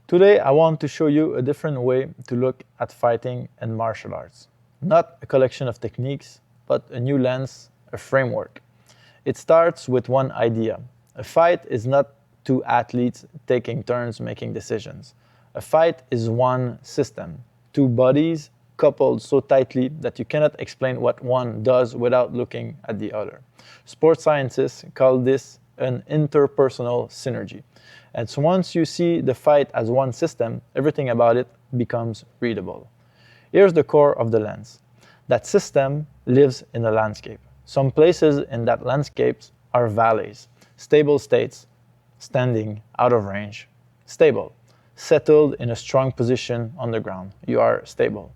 Today, I want to show you a different way to look at fighting and martial arts. Not a collection of techniques, but a new lens, a framework. It starts with one idea. A fight is not two athletes taking turns making decisions. A fight is one system, two bodies coupled so tightly that you cannot explain what one does without looking at the other. Sports scientists call this an interpersonal synergy. And so once you see the fight as one system, everything about it becomes readable. Here's the core of the lens. That system lives in a landscape. Some places in that landscape are valleys, stable states, standing out of range, stable, settled in a strong position on the ground. You are stable.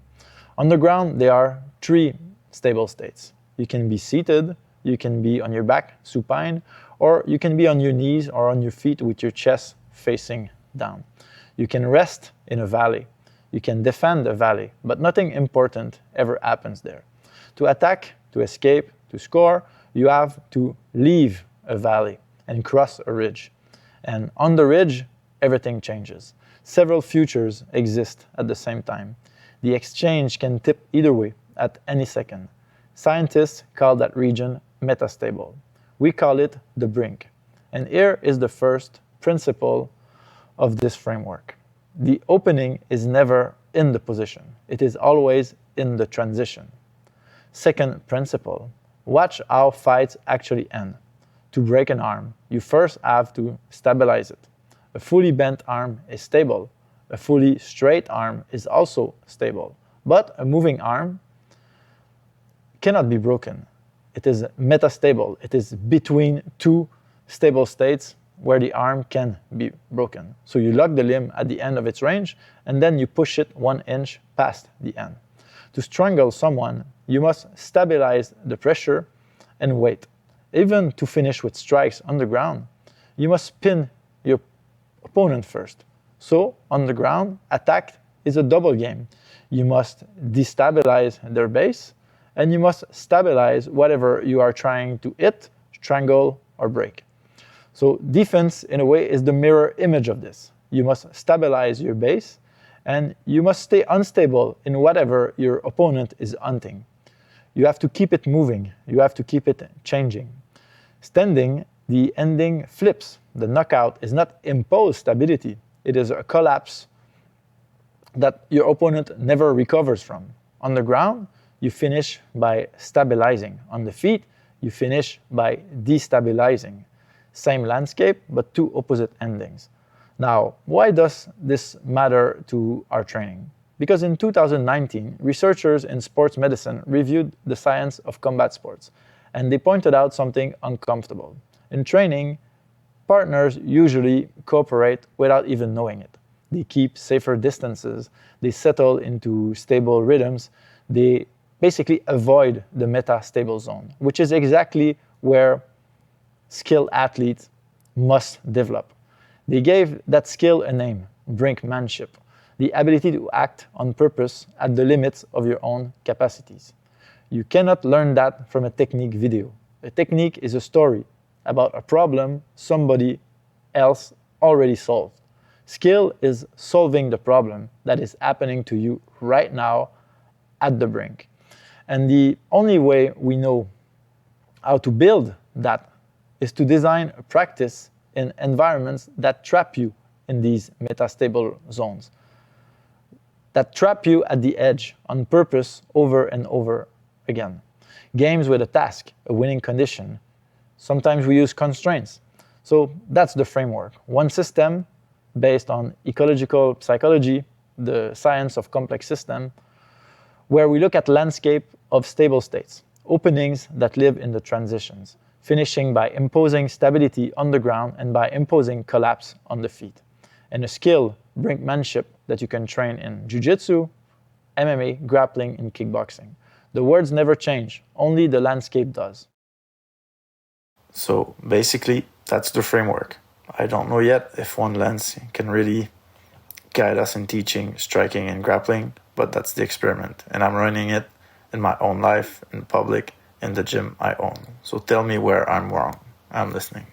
On the ground, there are three stable states. You can be seated, you can be on your back, supine, or you can be on your knees or on your feet with your chest facing down. You can rest in a valley. You can defend a valley, but nothing important ever happens there. To attack, to escape, to score, you have to leave a valley and cross a ridge. And on the ridge, everything changes. Several futures exist at the same time. The exchange can tip either way at any second. Scientists call that region metastable. We call it the brink. And here is the first principle of this framework. The opening is never in the position. It is always in the transition. Second principle, watch how fights actually end. To break an arm, you first have to stabilize it. A fully bent arm is stable. A fully straight arm is also stable. But a moving arm cannot be broken. It is metastable. It is between two stable states where the arm can be broken. So you lock the limb at the end of its range, and then you push it 1 inch past the end. To strangle someone, you must stabilize the pressure and wait. Even to finish with strikes on the ground, you must pin your opponent first. So, on the ground, attack is a double game. You must destabilize their base, and you must stabilize whatever you are trying to hit, strangle, or break. So defense, in a way, is the mirror image of this. You must stabilize your base, and you must stay unstable in whatever your opponent is hunting. You have to keep it moving. You have to keep it changing. Standing, the ending flips. The knockout is not imposed stability. It is a collapse that your opponent never recovers from. On the ground, you finish by stabilizing. On the feet, you finish by destabilizing. Same landscape, but two opposite endings. Now, why does this matter to our training? Because in 2019, researchers in sports medicine reviewed the science of combat sports, and they pointed out something uncomfortable. In training, partners usually cooperate without even knowing it. They keep safer distances, they settle into stable rhythms, they basically avoid the metastable zone, which is exactly where skilled athletes must develop. They gave that skill a name, Brinkmanship, the ability to act on purpose at the limits of your own capacities. You cannot learn that from a technique video. A technique is a story about a problem somebody else already solved. Skill is solving the problem that is happening to you right now at the brink. And the only way we know how to build that is to design a practice in environments that trap you in these metastable zones, that trap you at the edge on purpose over and over again. Games with a task, a winning condition. Sometimes we use constraints. So that's the framework. One system based on ecological psychology, the science of complex system, where we look at landscape of stable states, openings that live in the transitions, finishing by imposing stability on the ground and by imposing collapse on the feet. And a skill, brinkmanship, that you can train in Jiu-Jitsu, MMA, grappling, and kickboxing. The words never change, only the landscape does. So basically, that's the framework. I don't know yet if one lens can really guide us in teaching, striking, and grappling, but that's the experiment. And I'm running it in my own life, in public, in the gym I own. So tell me where I'm wrong. I'm listening.